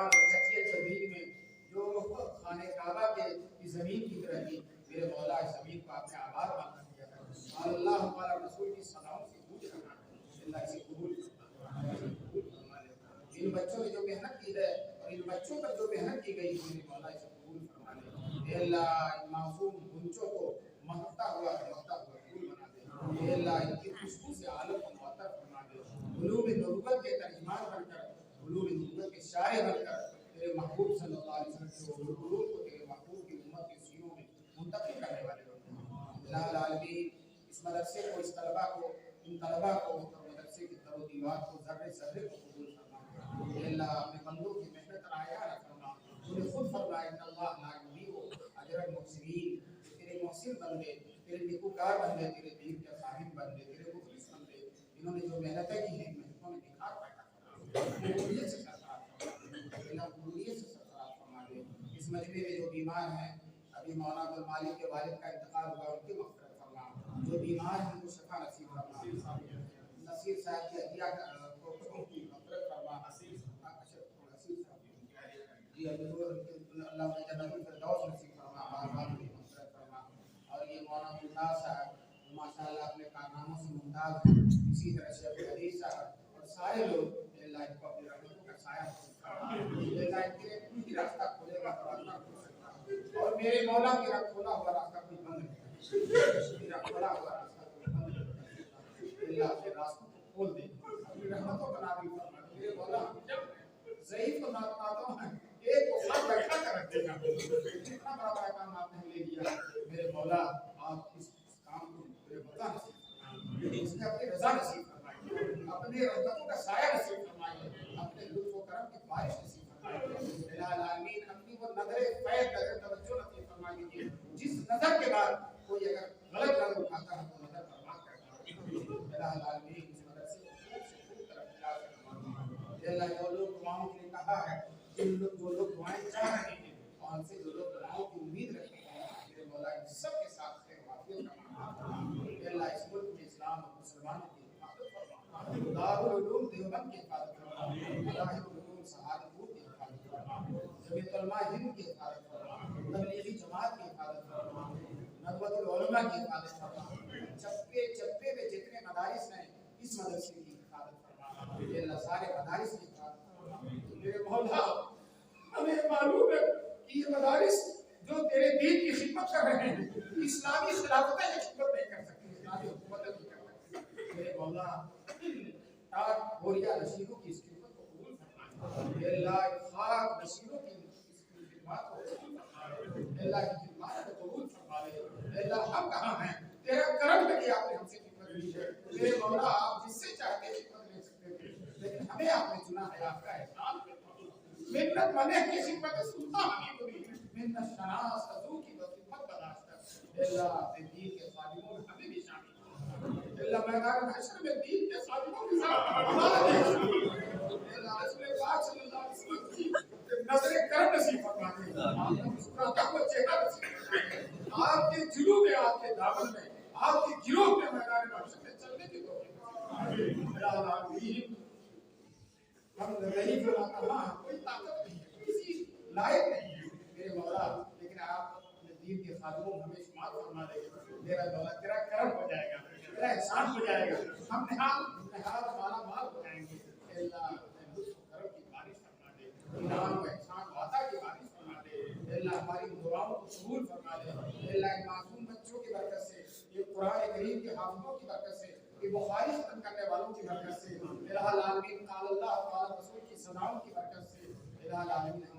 شام اور چچیل زمین میں جو خانہ کعبہ کی زمین کی طرح تھی، میرے مولا اس زمین کو آپ نے آباد بنا دیا ہے اور اللہ ہمارا رسول کی صداؤں سے گونج رہا ہے۔ اللہ اسے قبول فرما لے۔ ان بچوں نے جو محنت کی ہے اور ان بچوں پر جو محنت کی گئی ہے، میرے مولا اسے قبول فرما لے۔ اے اللہ ان معصوم گنچوں کو مہکتا ہوا پھول بنا دے۔ اے اللہ ان کی خوشبو سے عالم کو معطر فرما دے۔ علوم نبوت کے ترجمان بن کر، علوم نبوت کے شاعر بن کر تیرے محبوب صلی اللہ علیہ وسلم کے علوم کو تیرے محبوب کی امت کے سینوں میں منتقل کرنے والے بن۔ الہ العالمین اس مدرسے کو، اس طلبہ کو، ان طلبہ کو اور مدرسے کی در و دیوار کو ذرے ذرے کو قبول فرما۔ اے اللہ اپنے بندوں کی محنت رعایا نہ فرما۔ تو نے خود فرمایا ان اللہ لا یضیع اجر المحسنین، تیرے محسن بندے، تیرے نیکوکار بندے، تیرے دین کے صاحب بندے، تیرے مخلص بندے، انہوں نے جو محنتیں کی ہیں محنتوں میں نکھار پیدا کرنا، قبولیت سے سرفراز فرما دے۔ اللہ قبولیت سے سرفراز فرما دے۔ اس مجمع میں جو بیمار ہیں، ابھی مولانا عبدالمالک کے والد کا انتقال ہوا، ان کی مغفرت فرما۔ جو بیمار ہیں ان کو شفا نصیب فرما۔ نصیر صاحب کی عدیہ کو کی مغفرت فرما۔ جی اللہ نے جنت الفردوس نصیب فرما، آباد کی مغفرت فرما۔ اور یہ مولانا ممتاز صاحب ماشاءاللہ اپنے کارناموں سے ممتاز ہیں، اسی طرح سے ابو حدیث صاحب اور سارے لوگ، اللہ ان کو اپنی رحمتوں کا سایہ فرما۔ اللہ ان کے لیے کوئی راستہ کھولے گا تو راستہ کھول سکتا، اور میرے مولا میرا کھولا ہوا راستہ کوئی بند نہیں، میرا کھولا ہوا راستہ کوئی بند نہیں۔ اللہ اپنے راستوں کو کھول دے، اپنی رحمتوں کا نازل فرما۔ میرے مولا جب ضعیف و ناتوان ہیں، ایک کو ساتھ بیٹھا کر رکھ دے گا، اتنا بڑا کام آپ نے لے لیا۔ میرے مولا آپ اس کام کو میرے مولا نصیب فرمائیے، اس میں اپنی رضا نصیب فرمائیے، اپنے رحمتوں کا سایہ نصیب فرمائیے، اپنے لطف و کرم کی بارش نصیب فرمائیے۔ الہ العالمین اپنی وہ نظر فیض، نظر توجہ نصیب فرمائیے، جس نظر کے بعد کوئی اگر غلط نظر اٹھاتا ہے تو نظر برباد کرتا ہے۔ الہ العالمین اس مدرسے کو خوب سے خوب طرف فرمائیے۔ اللہ جو لوگ دعاؤں کے لیے کہا ہے، جو لوگ دعائیں چاہ رہے ہیں، اور سے جو لوگ دعاؤں کی امید رکھتے ہیں، میرے مولا ان سب کے ساتھ خیر و عافیت کا معاملہ۔ اللہ اس ملک میں اسلام اور مسلمانوں کی حفاظت فرما، دارالعلوم دیوبند کی حفاظت فرما، مظاہر العلوم سہارنپور کی حفاظت فرما، جمیعۃ علماء ہند کی حفاظت فرما، تبلیغی جماعت کی حفاظت فرما، ندوۃ العلماء کی حفاظت فرما، چپے چپے میں جتنے مدارس ہیں اس مدرسے کی حفاظت فرما۔ یہ اللہ سارے مدارس کی حفاظت فرما۔ میرے مولا ہمیں معلوم ہے کہ یہ مدارس جو تیرے دین کی خدمت کر رہے ہیں، اسلامی خلافتیں یہ خدمت نہیں کر سکتی، اسلامی حکومتیں نہیں کر سکتی۔ میرے مولا ٹاٹ بوریا نشیروں کی اس خدمت کو قبول فرما۔ اللہ خاک نشیروں کی اس خدمات کو قبول فرما۔ اللہ کی خدمات کو قبول فرما۔ اللہ ہم کہاں ہیں؟ تیرا کرم ہے کہ آپ نے ہم سے خدمت لی ہے۔ میرے مولا آپ جس سے چاہتے خدمت لے سکتے تھے، لیکن ہمیں آپ نے چنا ہے، آپ کا احسان ہے۔ منت منے کی خدمت سنتا ہمیں ہوئی، منت شناس حضور کی خدمت بداشتہ۔ اللہ اپنے دین کے خادموں میں ہمیں بھی شامل کر۔ اللہ میدان محشر میں دین کے خادموں کے ساتھ ہمارا بھی شامل کر۔ اللہ رسول پاک صلی اللہ علیہ وسلم کی نظر کرم نصیب فرما دے، آپ کا مسکراتا ہوا چہرہ نصیب فرما دے، آپ کے جلوہ میں، آپ کے دامن میں، آپ کے گروہ میں میدان محشر میں چلنے کی توفیق فرما۔ اللہ العالمین ہم ضعیف و ناتوان، کوئی طاقت نہیں ہے، کسی لائق نہیں ہے میرے مولا، لیکن آپ اپنے دین کے خادموں کو ہمیں شمار فرما دے گا۔ میرا مولا تیرا کرم ہو جائے گا، تیرا احسان ہو جائے گا، ہم نہاد مالا مال ہو جائیں گے۔ اے اللہ اپنے لطف و کرم کی بارش فرما دے، انعام و احسان و عطا کی بارش فرما دے۔ اے اللہ ہماری دعاؤں کو قبول فرما دے۔ اے اللہ ان معصوم بچوں کی برکت سے، یہ قرآن کریم کے حافظوں کی برکت سے، یہ بخاری ختم کرنے والوں کی برکت سے، الہ العالمین قال اللہ قال رسول کی صداؤں کی برکت سے، الہ العالمین